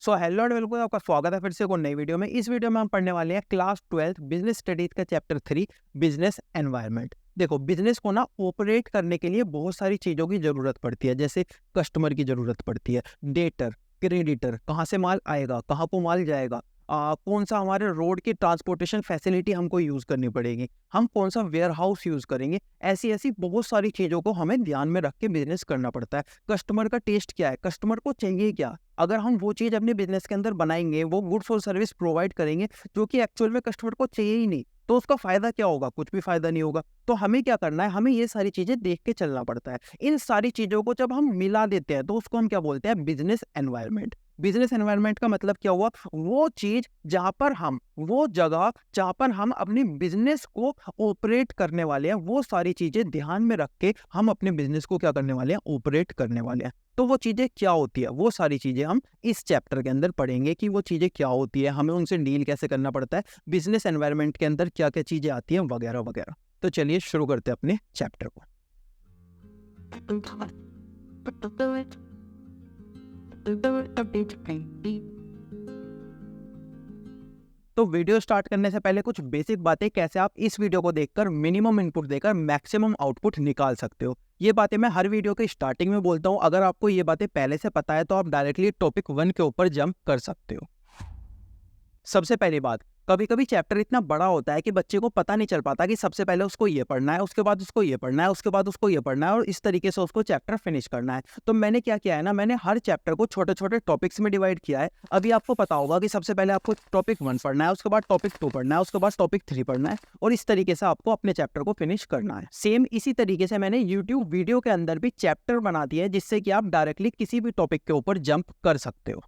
Hello and welcome, आपका स्वागत है फिर से एक और नई वीडियो में। इस वीडियो में हम पढ़ने वाले हैं क्लास 12 बिजनेस स्टडीज का चैप्टर 3 बिजनेस एनवायरनमेंट। देखो, बिजनेस को ना ऑपरेट करने के लिए बहुत सारी चीज़ों की ज़रूरत पड़ती है। जैसे कस्टमर की ज़रूरत पड़ती है, डेटर, क्रेडिटर, कहाँ से माल आएगा, कहाँ को माल जाएगा, कौन सा हमारे रोड की ट्रांसपोर्टेशन फैसिलिटी हमको यूज़ करनी पड़ेगी, हम कौन सा वेयर हाउस यूज़ करेंगे। ऐसी ऐसी बहुत सारी चीज़ों को हमें ध्यान में रख के बिजनेस करना पड़ता है। कस्टमर का टेस्ट क्या है, कस्टमर को चाहिए क्या, अगर हम वो चीज़ अपने बिजनेस के अंदर बनाएंगे, वो गुड्स और सर्विस प्रोवाइड करेंगे जो कि एक्चुअल में कस्टमर को चाहिए ही नहीं, तो उसका फायदा क्या होगा? कुछ भी फायदा नहीं होगा। तो हमें क्या करना है, हमें ये सारी चीजें देख के चलना पड़ता है। इन सारी चीजों को जब हम मिला देते हैं तो उसको हम क्या बोलते हैं? Business environment. बिजनेस एनवायरनमेंट का मतलब क्या हुआ? वो चीज जहां पर हम, वो जगह जहां पर हम अपनी बिजनेस को ऑपरेट करने वाले हैं, वो सारी चीजें ध्यान में रख के हम अपने बिजनेस को क्या करने वाले हैं? ऑपरेट करने वाले हैं। तो वो चीज़ें क्या होती है, वो सारी चीज़ें हम इस चैप्टर के अंदर पढ़ेंगे कि वो चीज़ें क्या होती है, हमें उनसे डील कैसे करना पड़ता है, बिजनेस एनवायरनमेंट के अंदर क्या-क्या चीज़ें आती हैं, वगैरह वगैरह। तो चलिए शुरू करते हैं अपने चैप्टर को। तो वीडियो स्टार्ट करने से पहले कुछ बेसिक बातें, कैसे आप इस वीडियो को देखकर मिनिमम इनपुट देकर मैक्सिमम आउटपुट निकाल सकते हो। ये बातें मैं हर वीडियो के स्टार्टिंग में बोलता हूँ। अगर आपको ये बातें पहले से पता है तो आप डायरेक्टली टॉपिक 1 के ऊपर जंप कर सकते हो। सबसे पहली बात, कभी-कभी चैप्टर इतना बड़ा होता है कि बच्चे को पता नहीं चल पाता कि सबसे पहले उसको ये पढ़ना है, उसके बाद उसको ये पढ़ना है, उसके बाद उसको ये पढ़ना है और इस तरीके से उसको चैप्टर फिनिश करना है। तो मैंने क्या किया है ना, मैंने हर चैप्टर को छोटे-छोटे टॉपिक्स में डिवाइड किया है। अभी आपको पता होगा कि सबसे पहले आपको टॉपिक 1 पढ़ना है, उसके बाद टॉपिक 2 पढ़ना है, उसके बाद टॉपिक 3 पढ़ना है और इस तरीके से आपको अपने चैप्टर को फिनिश करना है। सेम इसी तरीके से मैंने यूट्यूब वीडियो के अंदर भी चैप्टर बना दिए हैं, जिससे कि आप डायरेक्टली किसी भी टॉपिक के ऊपर जंप कर सकते हो।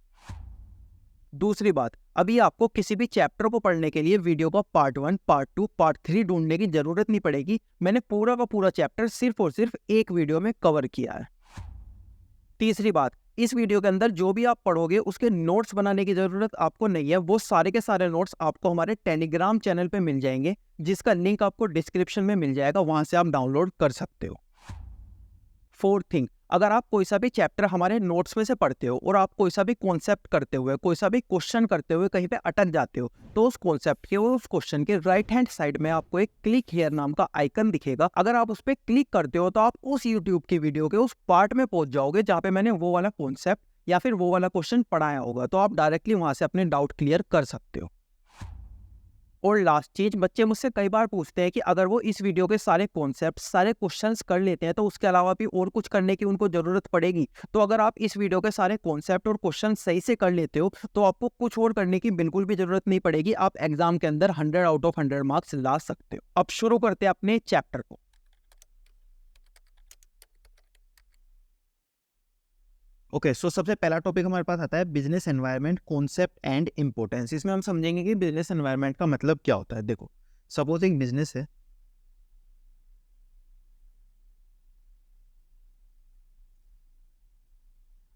दूसरी बात, अभी आपको किसी भी चैप्टर को पढ़ने के लिए वीडियो का पार्ट 1, पार्ट 2, पार्ट 3 ढूंढने की जरूरत नहीं पड़ेगी। मैंने पूरा का पूरा चैप्टर सिर्फ और सिर्फ एक वीडियो में कवर किया है। तीसरी बात, इस वीडियो के अंदर जो भी आप पढ़ोगे उसके नोट्स बनाने की जरूरत आपको नहीं है। वो सारे के सारे नोट्स आपको हमारे टेलीग्राम चैनल पे मिल जाएंगे, जिसका लिंक आपको डिस्क्रिप्शन में मिल जाएगा, वहां से आप डाउनलोड कर सकते हो। फोर्थ थिंग, अगर आप कोई सा भी चैप्टर हमारे नोट्स में से पढ़ते हो और आप कोई सा भी कॉन्सेप्ट करते हुए, कोई सा भी क्वेश्चन करते हुए कहीं पे अटक जाते हो, तो उस कॉन्सेप्ट के और उस क्वेश्चन के राइट हैंड साइड में आपको एक क्लिक हियर नाम का आइकन दिखेगा। अगर आप उस पर क्लिक करते हो तो आप उस यूट्यूब की वीडियो के उस पार्ट में पहुंच जाओगे जहाँ पे मैंने वो वाला कॉन्सेप्ट या फिर वो वाला क्वेश्चन पढ़ाया होगा। तो आप डायरेक्टली वहां से अपने डाउट क्लियर कर सकते हो। और लास्ट चीज, बच्चे मुझसे कई बार पूछते हैं कि अगर वो इस वीडियो के सारे कॉन्सेप्ट, सारे क्वेश्चंस कर लेते हैं तो उसके अलावा भी और कुछ करने की उनको जरूरत पड़ेगी। तो अगर आप इस वीडियो के सारे कॉन्सेप्ट और क्वेश्चन सही से कर लेते हो तो आपको कुछ और करने की बिल्कुल भी जरूरत नहीं पड़ेगी। आप एग्जाम के अंदर 100 आउट ऑफ 100 मार्क्स ला सकते हो। अब शुरू करते हैं अपने चैप्टर को। ओके, सो सबसे पहला टॉपिक हमारे पास आता है business environment, concept and importance. इसमें हम समझेंगे कि बिजनेस एनवायरनमेंट का मतलब क्या होता है। देखो, सपोज एक बिजनेस है,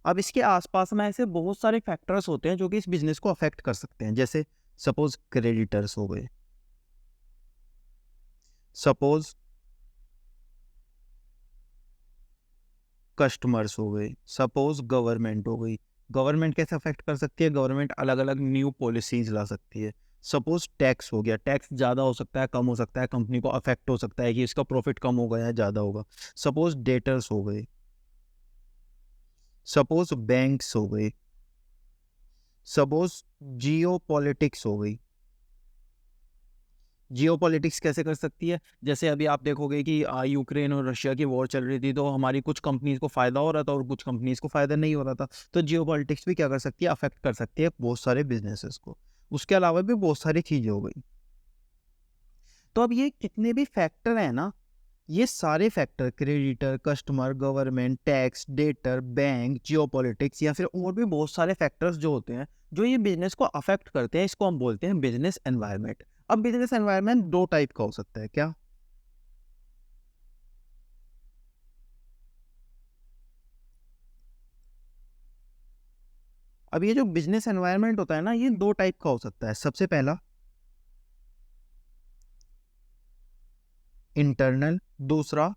अब इसके आसपास में ऐसे बहुत सारे फैक्टर्स होते हैं जो कि इस बिजनेस को अफेक्ट कर सकते हैं। जैसे सपोज क्रेडिटर्स हो गए, सपोज कस्टमर्स हो गए, सपोज गवर्नमेंट हो गई। गवर्नमेंट कैसे अफेक्ट कर सकती है? गवर्नमेंट अलग अलग न्यू पॉलिसीज ला सकती है। सपोज टैक्स हो गया, टैक्स ज़्यादा हो सकता है, कम हो सकता है, कंपनी को अफेक्ट हो सकता है कि इसका प्रॉफिट कम होगा या ज़्यादा होगा। सपोज डेटर्स हो गए, सपोज बैंक्स हो गए, सपोज जियो पॉलिटिक्स हो गई। जियोपॉलिटिक्स कैसे कर सकती है? जैसे अभी आप देखोगे कि यूक्रेन और रशिया की वॉर चल रही थी, तो हमारी कुछ कंपनीज को फायदा हो रहा था और कुछ कंपनीज को फायदा नहीं हो रहा था। तो जियोपॉलिटिक्स भी क्या कर सकती है? अफेक्ट कर सकती है बहुत सारे बिजनेसेस को। उसके अलावा भी बहुत सारी चीजें हो गई। तो अब ये कितने भी फैक्टर है ना, ये सारे factor, creditor, customer, government, tax, debtor, bank, geopolitics या फिर और भी बहुत सारे फैक्टर्स जो होते हैं, जो ये बिजनेस को अफेक्ट करते हैं, इसको हम बोलते हैं बिजनेस एनवायरनमेंट। अब बिजनेस एनवायरनमेंट दो टाइप का हो सकता है। क्या? अब ये जो बिजनेस एनवायरनमेंट होता है ना, ये दो टाइप का हो सकता है। सबसे पहला इंटरनल, दूसरा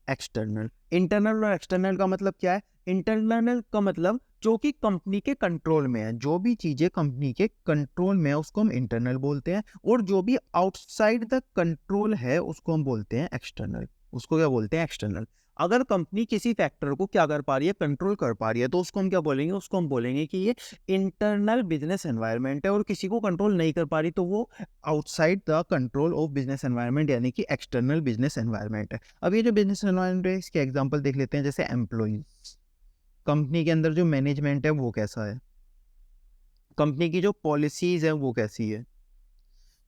एक्सटर्नल। इंटरनल और एक्सटर्नल का मतलब क्या है? इंटरनल का मतलब जो कि कंपनी के कंट्रोल में है, जो भी चीजें कंपनी के कंट्रोल में है उसको हम इंटरनल बोलते हैं, और जो भी आउटसाइड द कंट्रोल है उसको हम बोलते हैं एक्सटर्नल। उसको क्या बोलते हैं? एक्सटर्नल। अगर कंपनी किसी फैक्टर को क्या कर पा रही है? कंट्रोल कर पा रही है, तो उसको हम क्या बोलेंगे? उसको हम बोलेंगे कि ये इंटरनल बिजनेस एनवायरनमेंट है। और किसी को कंट्रोल नहीं कर पा रही तो वो outside the control of business environment, यानी कि एक्सटर्नल बिजनेस एनवायरनमेंट है। अब ये जो बिजनेस एनवायरनमेंट है इसके एग्जांपल देख लेते हैं, जैसे एम्प्लॉइज। कंपनी के अंदर जो मैनेजमेंट है वो कैसा है? कंपनी की जो पॉलिसीज है वो कैसी है?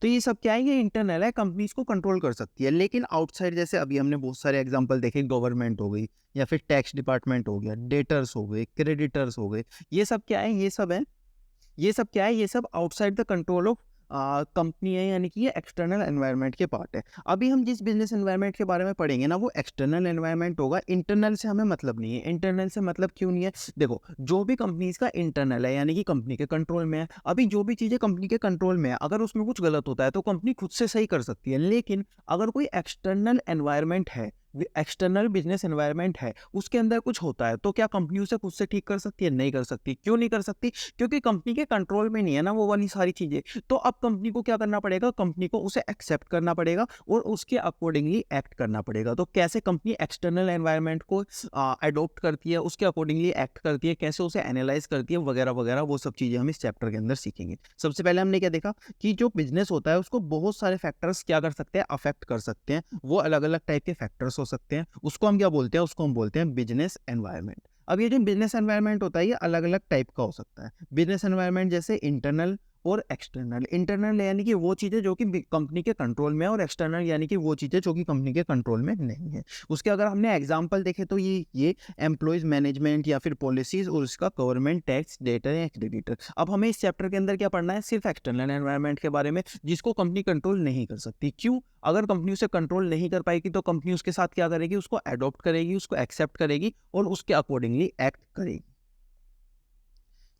तो ये सब क्या है? ये इंटरनल है, कंपनी इसको कंट्रोल कर सकती है। लेकिन आउटसाइड, जैसे अभी हमने बहुत सारे एग्जांपल देखे, गवर्नमेंट हो गई, या फिर टैक्स डिपार्टमेंट हो गया, डेटर्स हो गए, क्रेडिटर्स हो गए, ये सब क्या है? ये सब क्या है? ये सब outside the control of company है, यानी कि ये एक्सटर्नल एनवायरनमेंट के पार्ट है। अभी हम जिस बिजनेस एनवायरनमेंट के बारे में पढ़ेंगे ना, वो एक्सटर्नल एनवायरनमेंट होगा। इंटरनल से हमें मतलब नहीं है। इंटरनल से मतलब क्यों नहीं है? देखो, जो भी कंपनीज का इंटरनल है, यानी कि कंपनी के कंट्रोल में है। अभी जो भी चीजें कंपनी के कंट्रोल में है, अगर उसमें कुछ गलत होता है तो कंपनी खुद से सही कर सकती है। लेकिन अगर कोई एक्सटर्नल एनवायरनमेंट है, एक्सटर्नल बिजनेस एनवायरनमेंट है, उसके अंदर कुछ होता है, तो क्या कंपनी उसे खुद से ठीक कर सकती है? नहीं कर सकती। क्यों नहीं कर सकती? क्योंकि कंपनी के कंट्रोल में नहीं है ना वो वाली सारी चीजें। तो अब कंपनी को क्या करना पड़ेगा? कंपनी को उसे एक्सेप्ट करना पड़ेगा और उसके अकॉर्डिंगली एक्ट करना पड़ेगा। तो कैसे कंपनी एक्सटर्नल एनवायरनमेंट को अडॉप्ट करती है, उसके अकॉर्डिंगली एक्ट करती है, कैसे उसे एनालाइज करती है, वगैरह वगैरह, वो सब चीजें हम इस चैप्टर के अंदर सीखेंगे। सबसे पहले हमने क्या देखा कि जो बिजनेस होता है उसको बहुत सारे फैक्टर्स क्या कर सकते हैं? अफेक्ट कर सकते हैं। वो अलग अलग टाइप के फैक्टर्स हो सकते हैं। उसको हम क्या बोलते हैं? उसको हम बोलते हैं बिजनेस एनवायरनमेंट। अब ये जो बिजनेस एनवायरनमेंट होता है ये अलग अलग टाइप का हो सकता है। बिजनेस एनवायरनमेंट जैसे इंटरनल और एक्सटर्नल। इंटरनल यानी कि वो चीज़ें जो कि कंपनी के कंट्रोल में है, और एक्सटर्नल यानी कि वो चीज़ें जो कि कंपनी के कंट्रोल में नहीं है। उसके अगर हमने एग्जाम्पल देखे तो ये एम्प्लॉयज मैनेजमेंट या फिर पॉलिसीज, और उसका गवर्नमेंट टैक्स, डेटर या क्रेडिटर। अब हमें इस चैप्टर के अंदर क्या पढ़ना है? सिर्फ एक्सटर्नल एनवायरनमेंट के बारे में, जिसको कंपनी कंट्रोल नहीं कर सकती। क्यों? अगर कंपनी उसे कंट्रोल नहीं कर पाएगी तो कंपनी उसके साथ क्या करेगी? उसको अडॉप्ट करेगी, उसको एक्सेप्ट करेगी और उसके अकॉर्डिंगली एक्ट करेगी।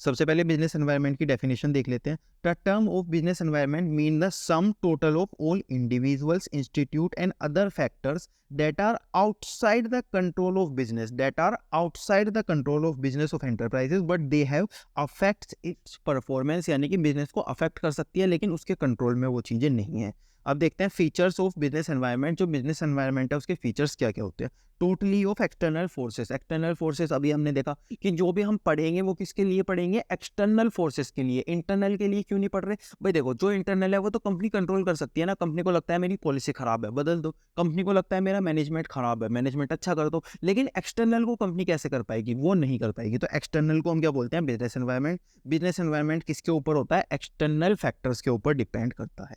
सबसे पहले बिजनेस एनवायरनमेंट की डेफिनेशन देख लेते हैं। The term of business environment mean the sum total of all individuals, institute and other factors that are outside the control of business, that are outside the control of business of enterprises, but they have affects its performance, यानी कि business को affect कर सकती है लेकिन उसके control में वो चीज़ें नहीं है। अब देखते हैं फीचर्स ऑफ बिजनेस एनवायरनमेंट। जो बिजनेस एनवायरनमेंट है उसके फीचर्स क्या क्या होते हैं? Totally off external forces. External forces अभी हमने देखा कि जो भी हम पढ़ेंगे वो किसके लिए पढ़ेंगे? एक्सटर्नल फोर्सेस के लिए। इंटरनल के लिए क्यों नहीं पढ़ रहे भाई? देखो, जो इंटरनल है वो तो कंपनी कंट्रोल कर सकती है ना। कंपनी को लगता है मेरी पॉलिसी खराब है, बदल दो। कंपनी को लगता है मेरा मैनेजमेंट खराब है, मैनेजमेंट अच्छा कर दो। लेकिन एक्सटर्नल को कंपनी कैसे कर पाएगी? वो नहीं कर पाएगी। तो एक्सटर्नल को हम क्या बोलते हैं? Business environment. बिजनेस एनवायरनमेंट किसके ऊपर होता है? एक्सटर्नल फैक्टर्स के ऊपर डिपेंड करता है।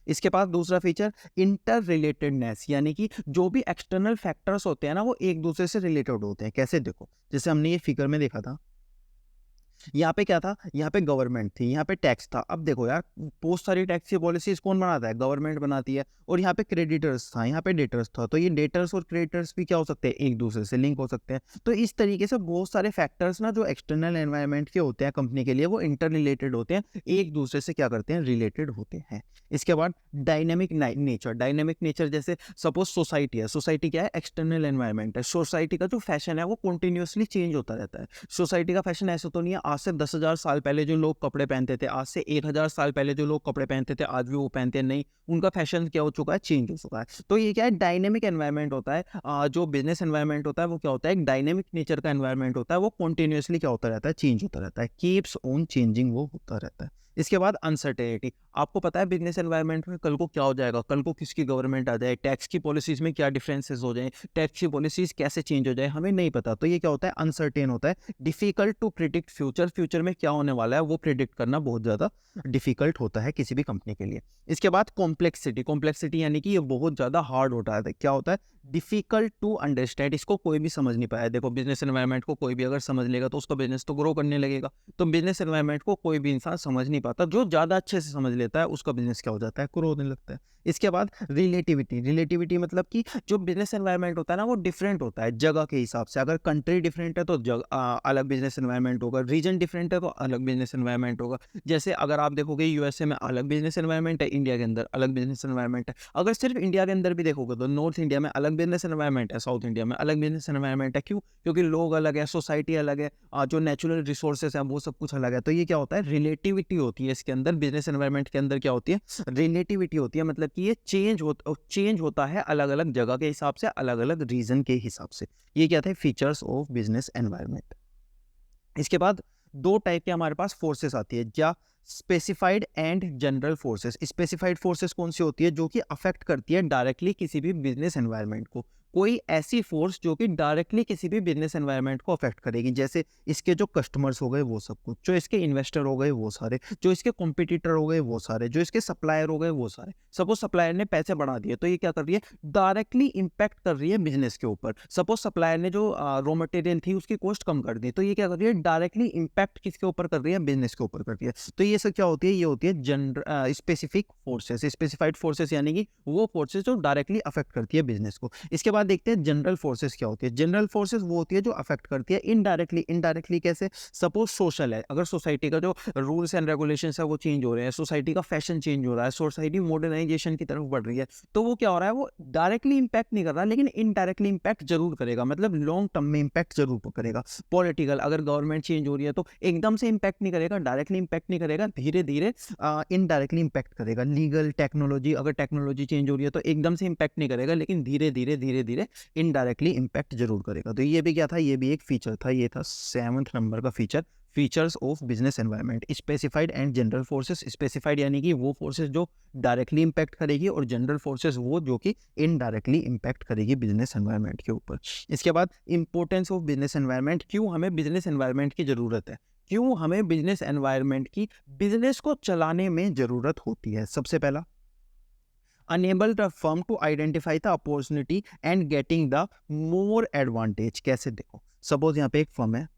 इसके पास दूसरा फीचर इंटर रिलेटेडनेस, यानी कि जो भी एक्सटर्नल फैक्टर्स होते हैं ना वो एक दूसरे से रिलेटेड होते हैं। कैसे? देखो, जैसे हमने ये फिगर में देखा था, यहाँ पे क्या था? यहाँ पे गवर्नमेंट थी, यहाँ पे टैक्स था। अब देखो यार, बहुत सारी टैक्स की पॉलिसीज कौन बनाता है? गवर्नमेंट बनाती है। और यहाँ पे क्रेडिटर्स था, यहाँ पे डेटर्स था। तो ये डेटर्स और क्रेडिटर्स भी क्या हो सकते हैं? एक दूसरे से लिंक हो सकते हैं। तो इस तरीके से बहुत सारे फैक्टर्स ना जो एक्सटर्नल एनवायरनमेंट के होते हैं कंपनी के लिए, वो इंटर रिलेटेड होते हैं, एक दूसरे से क्या करते हैं? रिलेटेड होते हैं। इसके बाद डायनेमिक नेचर। डायनेमिक नेचर जैसे सपोज सोसाइटी है। सोसाइटी क्या है? एक्सटर्नल एनवायरनमेंट है। सोसाइटी का जो फैशन है वो कंटिन्यूअसली चेंज होता रहता है। सोसाइटी का फैशन ऐसा तो नहीं है आज से 10,000 साल पहले जो लोग कपड़े पहनते थे, आज से 1,000 साल पहले जो लोग कपड़े पहनते थे आज भी वो पहनते हैं। नहीं, उनका फैशन क्या हो चुका है? चेंज हो चुका है। तो ये क्या है? डायनेमिक एनवायरनमेंट होता है। जो बिजनेस एनवायरनमेंट होता है वो क्या होता है? एक डायनेमिक नेचर का एनवायरनमेंट होता है। वो कंटिन्यूअसली क्या होता रहता है? चेंज होता रहता है। कीप्स ऑन चेंजिंग, वो होता रहता है। इसके बाद अनसर्टेनिटी। आपको पता है बिजनेस एनवायरनमेंट में कल को क्या हो जाएगा? कल को किसकी गवर्नमेंट आ जाए, टैक्स की पॉलिसीज में क्या डिफरेंसेस हो जाए, टैक्स की पॉलिसीज कैसे चेंज हो जाए, हमें नहीं पता। तो ये क्या होता है? अनसर्टेन होता है। Difficult to predict future. Future में क्या होने वाला है वो प्रिडिक्ट करना बहुत ज़्यादा डिफिकल्ट होता है किसी भी कंपनी के लिए। इसके बाद कॉम्प्लेक्सिटी। कॉम्प्लेक्सिटी यानी कि ये बहुत ज़्यादा हार्ड होता है। क्या होता है? Difficult to understand. इसको कोई भी समझ नहीं पाया। देखो, बिजनेस एनवायरनमेंट को कोई भी अगर समझ लेगा तो उसका बिजनेस तो ग्रो करने लगेगा। तो बिजनेस एनवायरनमेंट को कोई भी इंसान समझ नहीं पाता। जो ज़्यादा अच्छे से समझ लेता है उसका बिजनेस क्या हो जाता है? ग्रो होने लगता है। इसके बाद रिलेटिविटी। रिलेटिविटी मतलब कि जो बिजनेस एनवायरनमेंट होता है ना वो डिफरेंट होता है जगह के हिसाब से। अगर कंट्री डिफरेंट है तो अलग बिजनेस एनवायरनमेंट होगा। रीजन डिफरेंट है तो अलग बिजनेस एनवायरनमेंट होगा। जैसे अगर आप देखोगे यूएसए में अलग बिजनेस एनवायरनमेंट है, इंडिया के अंदर अलग बिजनेस एनवायरनमेंट है। अगर सिर्फ इंडिया के अंदर भी देखोगे तो नॉर्थ इंडिया में अलग बिजनेस एनवायरनमेंट है साउथ इंडिया में, अलग बिजनेस एनवायरनमेंट है। क्यों? क्योंकि लोग अलग है, सोसाइटी अलग है, जो नेचुरल रिसोर्सेज हैं वो सब कुछ अलग है। तो ये क्या होता है, रिलेटिविटी होती है इसके अंदर। बिजनेस एनवायरनमेंट के अंदर क्या होती है, रिलेटिविटी होती है, मतलब कि ये चेंज होता है अलग अलग जगह के हिसाब से, अलग अलग रीजन के हिसाब से। ये क्या थे, फीचर्स ऑफ बिजनेस एनवायरनमेंट। इसके बाद दो टाइप के हमारे पास फोर्सेस आती है, क्या, specified and general forces. Specified forces कौन सी होती है, जो कि अफेक्ट करती है डायरेक्टली किसी भी बिजनेस एनवायरनमेंट को। कोई ऐसी फोर्स जो कि डायरेक्टली किसी भी बिजनेस एनवायरनमेंट को अफेक्ट करेगी, जैसे इसके जो कस्टमर्स हो गए वो सब कुछ, जो इसके इन्वेस्टर हो गए वो सारे, जो इसके कॉम्पिटिटर हो गए वो सारे, जो इसके सप्लायर हो गए वो सारे। सपोज सप्लायर ने पैसे बढ़ा दिए तो ये क्या कर रही है, डायरेक्टली इंपैक्ट कर रही है बिजनेस के ऊपर। सपोज सप्लायर ने जो रॉ मटेरियल थी उसकी कॉस्ट कम कर दी, तो ये क्या कर रही है, डायरेक्टली इंपैक्ट किसके ऊपर कर रही है, बिजनेस के ऊपर कर रही है। तो ये सब क्या होती है, ये होती है general specific forces. Specified forces यानी कि वो फोर्सेस जो डायरेक्टली अफेक्ट करती है बिजनेस को। इसके बाद देखते हैं जनरल फोर्सेस क्या होती है। जनरल फोर्सेस वो होती है जो अफेक्ट करती है इनडायरेक्टली। इनडायरेक्टली कैसे, सपोज सोशल है, अगर सोसाइटी का जो रूल्स एंड रेगुलेशंस है वो चेंज हो रहे हैं, सोसाइटी का फैशन चेंज हो रहा है, सोसाइटी मॉडर्नाइजेशन की तरफ बढ़ रही है, तो वो क्या हो रहा है, वो डायरेक्टली इंपैक्ट नहीं कर रहा लेकिन इनडायरेक्टली इंपैक्ट जरूर करेगा, मतलब लॉन्ग टर्म में इंपैक्ट जरूर करेगा। पॉलिटिकल, अगर गवर्नमेंट चेंज हो रही है तो एकदम से इंपैक्ट नहीं करेगा, डायरेक्टली इंपैक्ट नहीं करेगा, धीरे धीरे इनडायरेक्टली इंपैक्ट करेगा। लीगल, टेक्नोलॉजी, अगर टेक्नोलॉजी चेंज हो रही है तो एकदम से इंपैक्ट नहीं करेगा लेकिन धीरे धीरे इनडायरेक्टली इंपैक्ट जरूर करेगा। तो ये भी क्या था, ये भी एक फीचर था, ये था 7th नंबर का feature, features of business environment. Specified and general forces. Specified यानी कि वो फोर्सेस जो डायरेक्टली इंपैक्ट करेगी, और जनरल फोर्सेस वो जो कि इनडायरेक्टली इंपैक्ट करेगी बिजनेस एनवायरनमेंट के ऊपर। इसके बाद इंपॉर्टेंस ऑफ बिजनेस एनवायरनमेंट। क्यों हमें बिजनेस एनवायरनमेंट की जरूरत है, क्यों हमें बिजनेस एनवायरनमेंट की बिजनेस को चलाने में जरूरत होती है। सबसे पहला, enable the firm to identify the opportunity and getting the more advantage। कैसे, देखो सपोज यहाँ पे एक फर्म है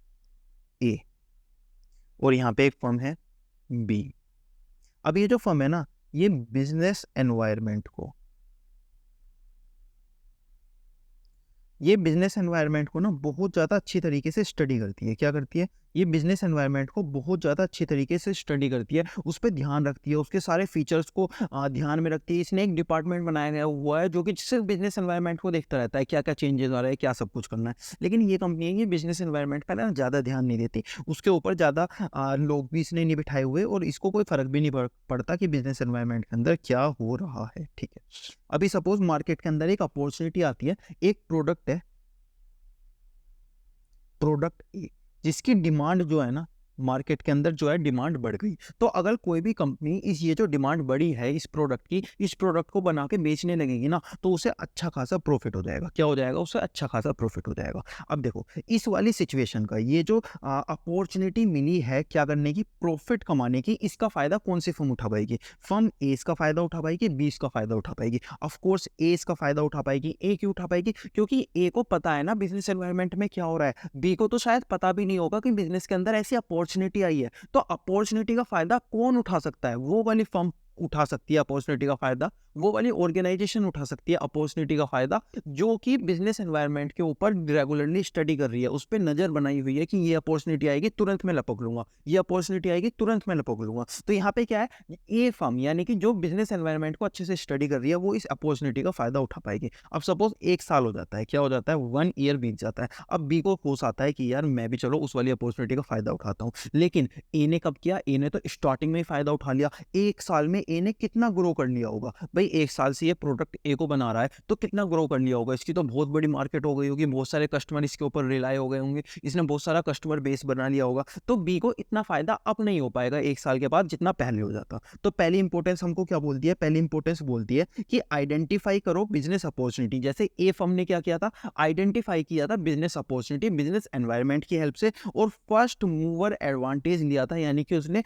ए और यहाँ पे एक फर्म है बी। अब ये जो फर्म है ना, ये बिजनेस एनवायरनमेंट को ना बहुत ज़्यादा अच्छी तरीके से स्टडी करती है। क्या करती है, ये बिजनेस एनवायरनमेंट को बहुत ज़्यादा अच्छी तरीके से स्टडी करती है, उस पर ध्यान रखती है, उसके सारे फीचर्स को ध्यान में रखती है। इसने एक डिपार्टमेंट बनाया गया हुआ है जो कि सिर्फ बिजनेस एनवायरनमेंट को देखता रहता है, क्या क्या चेंजेस आ रहे हैं, क्या सब कुछ करना है। लेकिन ये कंपनी है, ये बिजनेस एनवायरनमेंट का ना ज़्यादा ध्यान नहीं देती, उसके ऊपर ज़्यादा लोग भी इसने नहीं बिठाए हुए, और इसको कोई फ़र्क भी नहीं पड़ता कि बिजनेस एनवायरनमेंट के अंदर क्या हो रहा है। ठीक है, अभी सपोज मार्केट के अंदर एक अपॉर्चुनिटी आती है, एक प्रोडक्ट है, प्रोडक्ट ए, जिसकी डिमांड जो है ना मार्केट के अंदर जो है डिमांड बढ़ गई। तो अगर कोई भी कंपनी ये जो डिमांड बढ़ी है इस प्रोडक्ट की, इस प्रोडक्ट को बना के बेचने लगेगी ना, तो उसे अच्छा खासा प्रॉफिट हो जाएगा। क्या हो जाएगा, उसे अच्छा खासा प्रॉफिट हो जाएगा। अब देखो इस वाली सिचुएशन का, ये जो अपॉर्चुनिटी मिली है क्या करने की, प्रॉफिट कमाने की, इसका फायदा कौन सी फर्म उठा पाएगी, फर्म ए इसका फायदा उठा पाएगी, बी इसका फायदा उठा पाएगी। ऑफकोर्स ए इसका फायदा उठा पाएगी। ए क्यों उठा पाएगी, क्योंकि ए को पता है ना बिजनेस एनवायरनमेंट में क्या हो रहा है, बी को तो शायद पता भी नहीं होगा कि बिजनेस के अंदर ऐसी अपॉर्चुनिटी आई है। तो अपॉर्चुनिटी का फायदा कौन उठा सकता है, वो वाली फर्म उठा सकती है अपॉर्चुनिटी का फायदा, वो वाली ऑर्गेनाइजेशन उठा सकती है अपॉर्चुनिटी का फायदा जो कि बिजनेस एनवायरनमेंट के ऊपर रेगुलरली स्टडी कर रही है, उस पर नजर बनाई हुई है कि ये अपॉर्चुनिटी आएगी तुरंत मैं लपक लूंगा, ये अपॉर्चुनिटी आएगी तुरंत मैं लपक लूंगा। तो यहाँ पे क्या है, ये फर्म यानी कि जो बिजनेस एनवायरनमेंट को अच्छे से स्टडी कर रही है वो इस अपॉर्चुनिटी का फायदा उठा पाएगी। अब सपोज 1 साल हो जाता है, क्या हो जाता है, 1 ईयर बीत जाता है। अब बी को होश आता है कि यार मैं भी चलो उस वाली अपॉर्चुनिटी का फायदा उठाता हूँ, लेकिन ए ने कब किया, ए ने तो स्टार्टिंग में ही फायदा उठा लिया। 1 साल में ए ने कितना ग्रो कर लिया होगा भाई, 1 साल से ये प्रोडक्ट ए को बना रहा है तो कितना ग्रो कर लिया होगा, इसकी तो बहुत बड़ी मार्केट हो गई होगी, बहुत सारे कस्टमर इसके ऊपर रिलाय हो गए होंगे, इसने बहुत सारा कस्टमर बेस बना लिया होगा। तो बी को इतना फायदा अब नहीं हो पाएगा 1 साल के बाद जितना पहले हो जाता। तो पहली इंपॉर्टेंस हमको क्या बोलती है, पहली इंपॉर्टेंस बोलती है कि आइडेंटिफाई करो बिजनेस अपॉर्चुनिटी। जैसे ए फर्म ने क्या किया था, आइडेंटिफाई किया था बिजनेस अपॉर्चुनिटी बिजनेस एनवायरनमेंट की हेल्प से, और फर्स्ट मूवर एडवांटेज लिया था, यानी कि उसने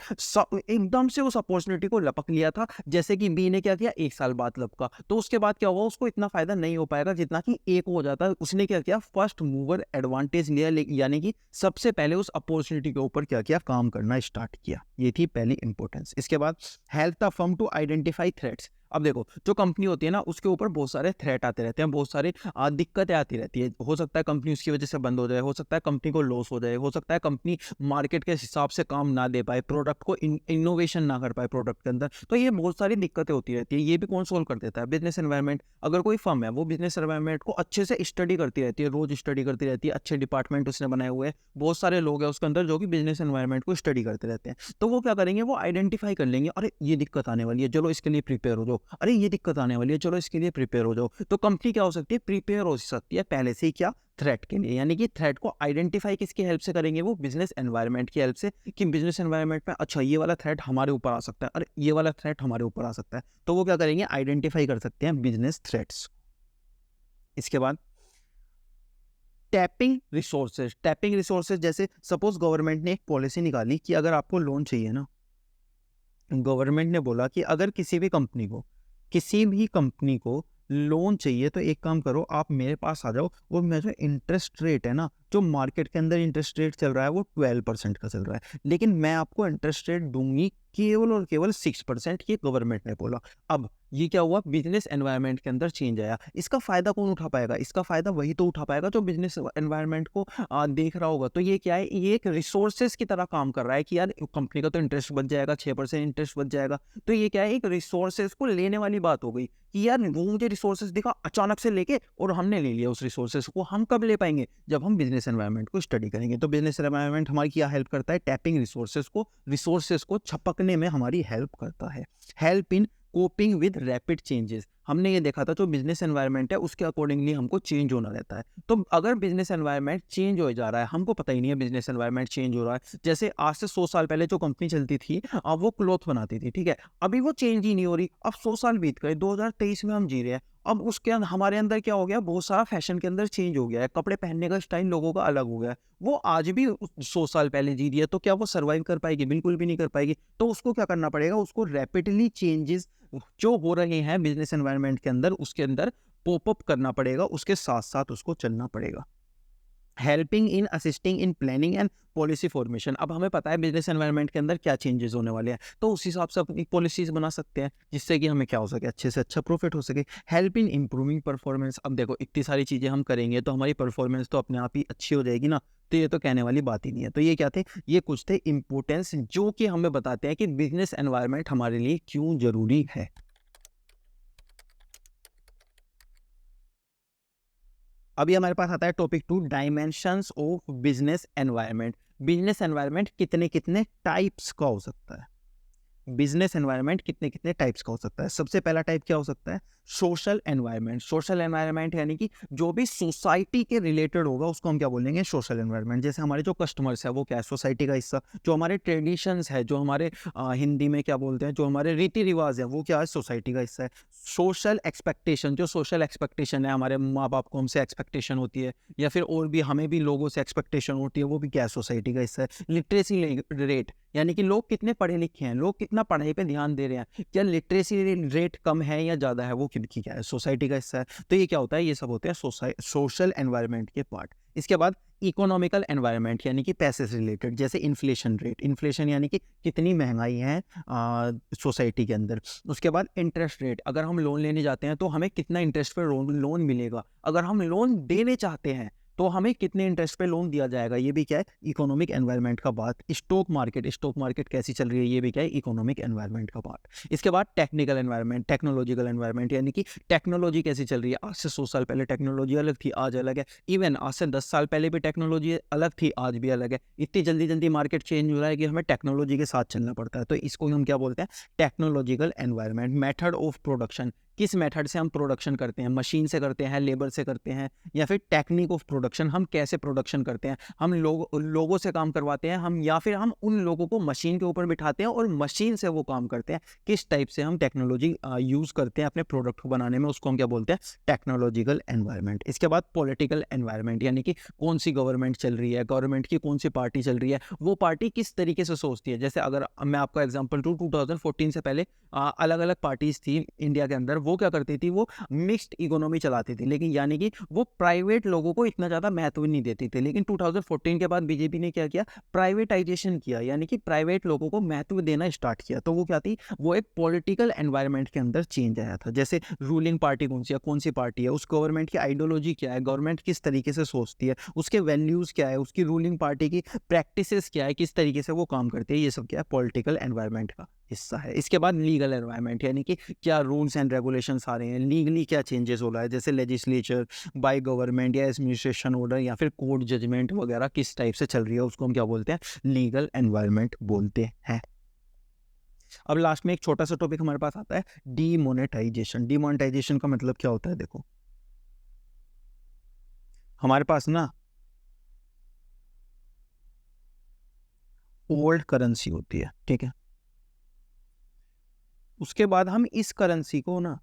एकदम से उस अपॉर्चुनिटी को लपक लिया था। जैसे कि बी ने क्या किया, 1 साल बाद लपका, तो उसके बाद क्या हुआ, उसको इतना फायदा नहीं हो पाएगा जितना कि ए को हो जाता है। उसने क्या किया, फर्स्ट मूवर एडवांटेज लिया, यानी कि सबसे पहले उस अपॉर्चुनिटी के ऊपर क्या किया, काम करना स्टार्ट किया। ये थी पहली इंपॉर्टेंस। इसके बाद help the firm to identify threats. अब देखो, जो कंपनी होती है ना, उसके ऊपर बहुत सारे थ्रेट आते रहते हैं, बहुत सारी दिक्कतें आती रहती है। हो सकता है कंपनी उसकी वजह से बंद हो जाए, हो सकता है कंपनी को लॉस हो जाए, हो सकता है कंपनी मार्केट के हिसाब से काम ना दे पाए, प्रोडक्ट को इनोवेशन ना कर पाए प्रोडक्ट के अंदर। तो ये बहुत सारी दिक्कतें होती रहती है। ये भी कौन सोल्व कर देता है? Business environment. अगर कोई फर्म है, वो बिजनेस एनवायरनमेंट को अच्छे से स्टडी करती रहती है, रोज स्टडी करती रहती है, अच्छे डिपार्टमेंट उसने बनाए हुए हैं, बहुत सारे लोग हैं उसके अंदर जो कि बिजनेस एनवायरनमेंट को स्टडी करते रहते हैं। तो वो क्या करेंगे, वो आइडेंटिफाई कर लेंगे, अरे ये दिक्कत आने वाली है, चलो इसके लिए प्रिपेयर हो जाओ, अरे ये दिक्कत आने वाली है, चलो इसके लिए प्रिपेयर हो जाओ। तो कंपनी क्या हो सकती है, प्रिपेयर हो सकती है पहले से ही, क्या, थ्रेट के लिए। यानी कि थ्रेट को आइडेंटिफाई किसकी हेल्प से करेंगे, वो बिजनेस एनवायरनमेंट की हेल्प से, कि बिजनेस एनवायरनमेंट में अच्छा ये वाला थ्रेट हमारे ऊपर आ सकता है, अरे ये वाला थ्रेट हमारे ऊपर आ सकता है। तो वो क्या करेंगे, आइडेंटिफाई कर सकते हैं बिजनेस थ्रेट्स। इसके बाद टैपिंग रिसोर्सेज, जैसे सपोज गवर्नमेंट ने एक पॉलिसी निकाली कि अगर आपको लोन चाहिए ना, गवर्नमेंट ने बोला कि अगर किसी भी कंपनी को लोन चाहिए तो एक काम करो, आप मेरे पास आ जाओ, और मेरा जो इंटरेस्ट रेट है ना, जो मार्केट के अंदर इंटरेस्ट रेट चल रहा है वो 12% का चल रहा है, लेकिन मैं आपको इंटरेस्ट रेट दूंगी केवल और केवल 6%, ये गवर्नमेंट ने बोला। अब ये क्या हुआ, बिजनेस एनवायरनमेंट के अंदर चेंज आया। इसका फायदा कौन उठा पाएगा, इसका फायदा वही तो उठा पाएगा जो बिजनेस एनवायरनमेंट को देख रहा होगा। तो ये क्या है, ये एक रिसोर्सेज की तरह काम कर रहा है कि यार कंपनी का तो इंटरेस्ट बच जाएगा, 6% इंटरेस्ट बच जाएगा। तो ये क्या है, एक रिसोर्सेज को लेने वाली बात हो गई कि यार वो मुझे रिसोर्सेज दिखा अचानक से लेके, और हमने ले लिया उस रिसोर्सेज को। हम कब ले पाएंगे, जब हम बिजनेस एनवायरनमेंट को स्टडी करेंगे। तो बिजनेस एनवायरनमेंट हमारी क्या हेल्प करता है, टैपिंग रिसोर्सेज को छपकने में हमारी हेल्प करता है। Help in coping with rapid changes, हमने ये देखा था जो बिजनेस एनवायरनमेंट है उसके अकॉर्डिंगली हमको चेंज होना रहता है। तो अगर बिजनेस एनवायरनमेंट चेंज हो जा रहा है, हमको पता ही नहीं है बिजनेस एनवायरनमेंट चेंज हो रहा है। जैसे आज से 100 साल पहले जो कंपनी चलती थी, अब वो क्लॉथ बनाती थी, ठीक है, अभी वो चेंज ही नहीं हो रही। अब 100 साल बीत गए, 2023 में हम जी रहे हैं। अब उसके अंदर हमारे अंदर क्या हो गया, बहुत सारा फैशन के अंदर चेंज हो गया है, कपड़े पहनने का स्टाइल लोगों का अलग हो गया है। वो आज भी 100 साल पहले जी रही है, तो क्या वो सर्वाइव कर पाएगी? बिल्कुल भी नहीं कर पाएगी। तो उसको क्या करना पड़ेगा, उसको रैपिडली चेंजेस जो हो रहे हैं बिजनेस एनवायरनमेंट के अंदर, उसके अंदर पॉपअप करना पड़ेगा, उसके साथ साथ उसको चलना पड़ेगा। Helping in assisting in planning and policy formation, अब हमें पता है बिजनेस एनवायरनमेंट के अंदर क्या चेंजेस होने वाले हैं, तो उस हिसाब से अपनी पॉलिसीज बना सकते हैं जिससे कि हमें क्या हो सके, अच्छे से अच्छा प्रॉफिट हो सके। हेल्प इन इंप्रूविंग परफॉर्मेंस, अब देखो इतनी सारी चीज़ें हम करेंगे तो हमारी परफॉर्मेंस तो अपने आप ही अच्छी हो जाएगी ना, तो ये तो कहने वाली बात ही नहीं है। तो ये क्या थे, ये कुछ थे इंपोर्टेंस जो कि हमें बताते हैं कि बिजनेस एनवायरनमेंट हमारे लिए क्यों जरूरी है। अभी हमारे पास आता है topic 2, dimensions of business environment. Business environment कितने कितने टाइप्स का हो सकता है, बिजनेस एनवायरनमेंट कितने कितने टाइप्स का हो सकता है। सबसे पहला टाइप क्या हो सकता है, सोशल एनवायरनमेंट। सोशल एनवायरनमेंट यानी कि जो भी सोसाइटी के रिलेटेड होगा उसको हम क्या बोलेंगे, सोशल एनवायरनमेंट। जैसे हमारे जो कस्टमर्स है वो क्या है, सोसाइटी का हिस्सा। जो हमारे ट्रेडिशंस है, जो हमारे हिंदी में क्या बोलते हैं, जो हमारे रीति रिवाज है, वो क्या है, सोसाइटी का हिस्सा है। सोशल एक्सपेक्टेशन, जो सोशल एक्सपेक्टेशन है, हमारे माँ बाप को हमसे एक्सपेक्टेशन होती है, या फिर और भी हमें भी लोगों से एक्सपेक्टेशन होती है, वो भी क्या है, सोसाइटी का हिस्सा है। लिटरेसी रेट, यानी कि लोग कितने पढ़े लिखे हैं, लोग कितना पढ़ाई पे ध्यान दे रहे हैं, क्या लिटरेसी रेट कम है या ज़्यादा है, वो किनकी क्या है, सोसाइटी का हिस्सा है। तो ये क्या होता है, ये सब होते हैं सोशल एनवायरनमेंट के पार्ट। इसके बाद इकोनॉमिकल एनवायरनमेंट, यानी कि पैसे से रिलेटेड, जैसे इन्फ्लेशन रेट, इन्फ्लेशन यानी कि कितनी महंगाई है सोसाइटी के अंदर। उसके बाद इंटरेस्ट रेट, अगर हम लोन लेने जाते हैं तो हमें कितना इंटरेस्ट पे लोन मिलेगा, अगर हम लोन देने चाहते हैं तो हमें कितने इंटरेस्ट पे लोन दिया जाएगा, ये भी क्या है, इकोनॉमिक एनवायरनमेंट का बात। स्टॉक मार्केट कैसी चल रही है, ये भी क्या है, इकोनॉमिक एनवायरनमेंट का पार्ट। इसके बाद टेक्निकल एनवायरनमेंट, टेक्नोलॉजिकल एनवायरनमेंट, यानी कि टेक्नोलॉजी कैसी चल रही है। आज से 100 साल पहले टेक्नोलॉजी अलग थी, आज अलग है। इवन आज से 10 साल पहले भी टेक्नोलॉजी अलग थी, आज भी अलग है। इतनी जल्दी जल्दी मार्केट चेंज हो रहा है कि हमें टेक्नोलॉजी के साथ चलना पड़ता है। तो इसको हम क्या बोलते हैं, technological environment. Method of production, किस मेथड से हम प्रोडक्शन करते हैं, मशीन से करते हैं, लेबर से करते हैं, या फिर टेक्निक ऑफ प्रोडक्शन, हम कैसे प्रोडक्शन करते हैं, हम लोगों से काम करवाते हैं हम, या फिर हम उन लोगों को मशीन के ऊपर बिठाते हैं और मशीन से वो काम करते हैं। किस टाइप से हम टेक्नोलॉजी यूज़ करते हैं अपने प्रोडक्ट को बनाने में, उसको हम क्या बोलते हैं, टेक्नोलॉजिकल एनवायरनमेंट। इसके बाद पॉलिटिकल एनवायरनमेंट, यानी कि कौन सी गवर्नमेंट चल रही है, गवर्नमेंट की कौन सी पार्टी चल रही है, वो पार्टी किस तरीके से सोचती है। जैसे अगर मैं आपका एग्जाम्पल दूं, 2014 से पहले अलग अलग पार्टीज थी इंडिया के अंदर, वो क्या करती थी, वो मिक्स्ड इकोनॉमी चलाती थी, लेकिन यानी कि वो प्राइवेट लोगों को इतना ज़्यादा महत्व नहीं देती थी। लेकिन 2014 के बाद बीजेपी ने क्या किया, प्राइवेटाइजेशन किया, यानी कि प्राइवेट लोगों को महत्व देना स्टार्ट किया। तो वो क्या थी, वो एक पॉलिटिकल एनवायरनमेंट के अंदर चेंज आया था। जैसे रूलिंग पार्टी कौन सी पार्टी है, उस गवर्नमेंट की आइडियोलॉजी क्या है, गवर्नमेंट किस तरीके से सोचती है, उसके वैल्यूज़ क्या है, उसकी रूलिंग पार्टी की प्रैक्टिसेस क्या है, किस तरीके से वो काम करते हैं, ये सब क्या है, पॉलिटिकल एनवायरनमेंट का हिस्सा है। इसके बाद लीगल एनवायरनमेंट, यानी कि क्या रूल्स एंड रेगुलेशंस आ रहे हैं, लीगली क्या चेंजेस हो रहा है, जैसे लेजिस्लेचर, बाय गवर्नमेंट या एडमिनिस्ट्रेशन ऑर्डर या फिर कोर्ट जजमेंट वगैरह किस टाइप से चल रही है, उसको हम क्या बोलते हैं, लीगल एनवायरनमेंट बोलते हैं। अब लास्ट में एक छोटा सा टॉपिक हमारे पास आता है, डीमोनेटाइजेशन। डीमोनेटाइजेशन का मतलब क्या होता है, देखो हमारे पास ना ओल्ड करेंसी होती है, ठीक है, उसके बाद हम इस करेंसी को ना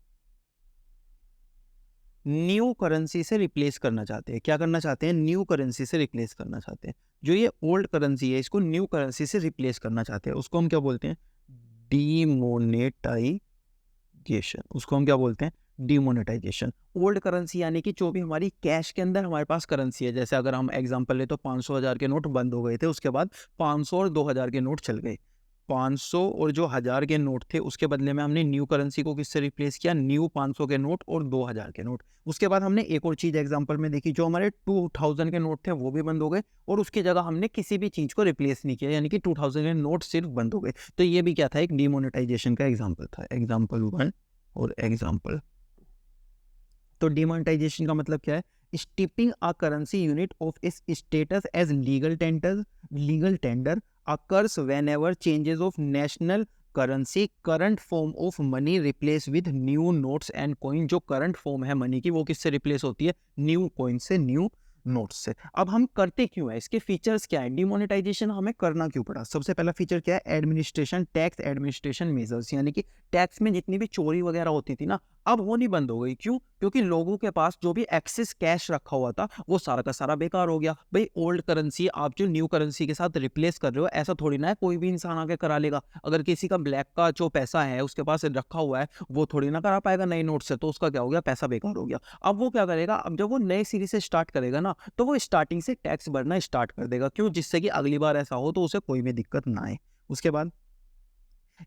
न्यू करेंसी से रिप्लेस करना चाहते हैं। क्या करना चाहते हैं, न्यू करेंसी से रिप्लेस करना चाहते हैं। जो ये ओल्ड करेंसी है, इसको न्यू करेंसी से रिप्लेस करना चाहते हैं, उसको हम क्या बोलते हैं, डीमोनेटाइजेशन। उसको हम क्या बोलते हैं, डीमोनेटाइजेशन। ओल्ड करेंसी यानी कि जो भी हमारी कैश के अंदर हमारे पास करेंसी है, जैसे अगर हम एग्जांपल ले तो 500 हज़ार के नोट बंद हो गए थे, उसके बाद 500 और 2000 के नोट चल गए। 500 और जो 1000 के नोट थे, उसके बदले में हमने न्यू करेंसी को किससे रिप्लेस किया, न्यू 500 के नोट और 2000 के नोट। उसके बाद हमने एक और चीज़ एग्जांपल में देखी, जो हमारे 2000 के नोट थे वो भी बंद हो गए, और उसकी जगह हमने किसी भी चीज़ को रिप्लेस नहीं किया, यानी कि 2000 के नोट सिर्फ बंद हो गए। तो ये भी क्या था, एक डीमोनेटाइजेशन का एग्जाम्पल था। एग्जाम्पल 1 और एग्जाम्पल। तो डिमोनेटाइजेशन का मतलब क्या है, stripping a currency unit of its status as legal tender occurs whenever changes of national currency current form of money replace with new notes and coin। जो current form है money की, वो किससे रिप्लेस होती है, न्यू कॉइन से, new notes से। अब हम करते क्यों है, इसके फीचर्स क्या है, डिमोनेटाइजेशन हमें करना क्यों पड़ा। सबसे पहला फीचर क्या है, एडमिनिस्ट्रेशन, टैक्स एडमिनिस्ट्रेशन मेजर्स, यानी कि टैक्स में जितनी भी चोरी वगैरह होती थी ना, अब होनी बंद हो गई। क्यों, क्योंकि लोगों के पास जो भी एक्सेस कैश रखा हुआ था, वो सारा का सारा बेकार हो गया। भाई ओल्ड करेंसी आप जो न्यू करेंसी के साथ रिप्लेस कर रहे हो, ऐसा थोड़ी ना है कोई भी इंसान आके करा लेगा। अगर किसी का ब्लैक का जो पैसा है उसके पास रखा हुआ है, वो थोड़ी ना करा पाएगा नए नोट से, तो उसका क्या हो गया, पैसा बेकार हो गया। अब वो क्या करेगा, अब जब वो नए सिरे से स्टार्ट करेगा ना, तो वो स्टार्टिंग से टैक्स भरना स्टार्ट कर देगा। क्यों, जिससे कि अगली बार ऐसा हो तो उसे कोई भी दिक्कत ना आए। उसके बाद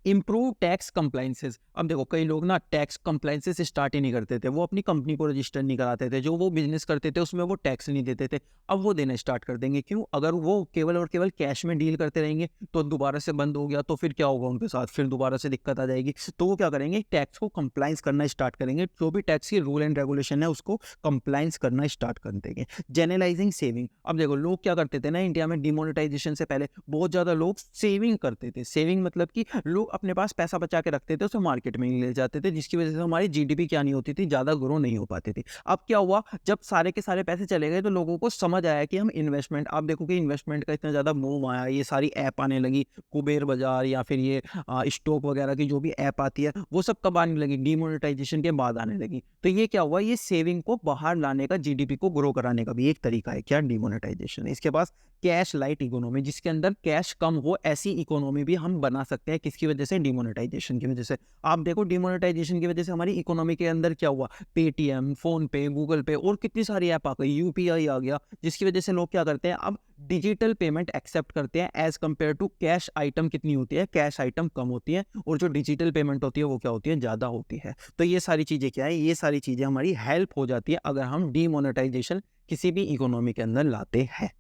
इम्प्रूव टैक्स कंप्लाइंसेस। अब देखो कई लोग ना टैक्स कंप्लाइंसेस स्टार्ट ही नहीं करते थे, वो अपनी कंपनी को रजिस्टर नहीं कराते थे, जो वो बिजनेस करते थे उसमें वो टैक्स नहीं देते थे। अब वो देना स्टार्ट कर देंगे। क्यों, अगर वो केवल और केवल कैश में डील करते रहेंगे तो दोबारा से बंद हो गया तो फिर क्या होगा उनके साथ, फिर दोबारा से दिक्कत आ जाएगी। तो वो क्या करेंगे, टैक्स को कंप्लाइंस करना स्टार्ट करेंगे, जो भी टैक्स की रूल एंड रेगुलेशन है उसको कंप्लाइंस करना स्टार्ट कर देंगे। Generalising saving. अब देखो लोग क्या करते थे ना, इंडिया में डिमोनेटाइजेशन से पहले बहुत ज्यादा लोग सेविंग करते थे। सेविंग मतलब कि लोग अपने पास पैसा बचा के रखते थे, उसे मार्केट में ले जाते थे, जिसकी वजह से हमारी जीडीपी क्या नहीं होती थी, ज्यादा ग्रो नहीं हो पाती थी। अब क्या हुआ, जब सारे के सारे पैसे चले गए तो लोगों को समझ आया कि हम इन्वेस्टमेंट, आप देखो कि इन्वेस्टमेंट का इतना ज्यादा मूव आया, ये सारी ऐप आने लगी, कुबेर बाजार या फिर ये स्टॉक वगैरह की जो भी ऐप आती है, वो सब कब आने लगी, डिमोनेटाइजेशन के बाद आने लगी। तो ये क्या हुआ, ये सेविंग को बाहर लाने का, जीडीपी को ग्रो कराने का भी एक तरीका है, क्या, डिमोनेटाइजेशन। इसके पास कैश लाइट इकोनॉमी, जिसके अंदर कैश कम हो, ऐसी इकोनॉमी भी हम बना सकते हैं। किसकी वजह से, डिमोनेटाइजेशन की वजह से। आप देखो डिमोनेटाइजेशन की वजह से हमारी इकोनॉमी के अंदर क्या हुआ, पेटीएम, फोन पे, गूगल पे और कितनी सारी ऐप आ गई, यूपीआई आ गया, जिसकी वजह से लोग क्या करते हैं, अब डिजिटल पेमेंट एक्सेप्ट करते हैं as compare to cash item. कितनी होती है, कैश आइटम कम होती है, और जो डिजिटल पेमेंट होती है वो क्या होती है, ज्यादा होती है। तो ये सारी चीजें क्या है, ये सारी चीजें हमारी हेल्प हो जाती है अगर हम डिमोनेटाइजेशन किसी भी इकोनॉमी के अंदर लाते हैं।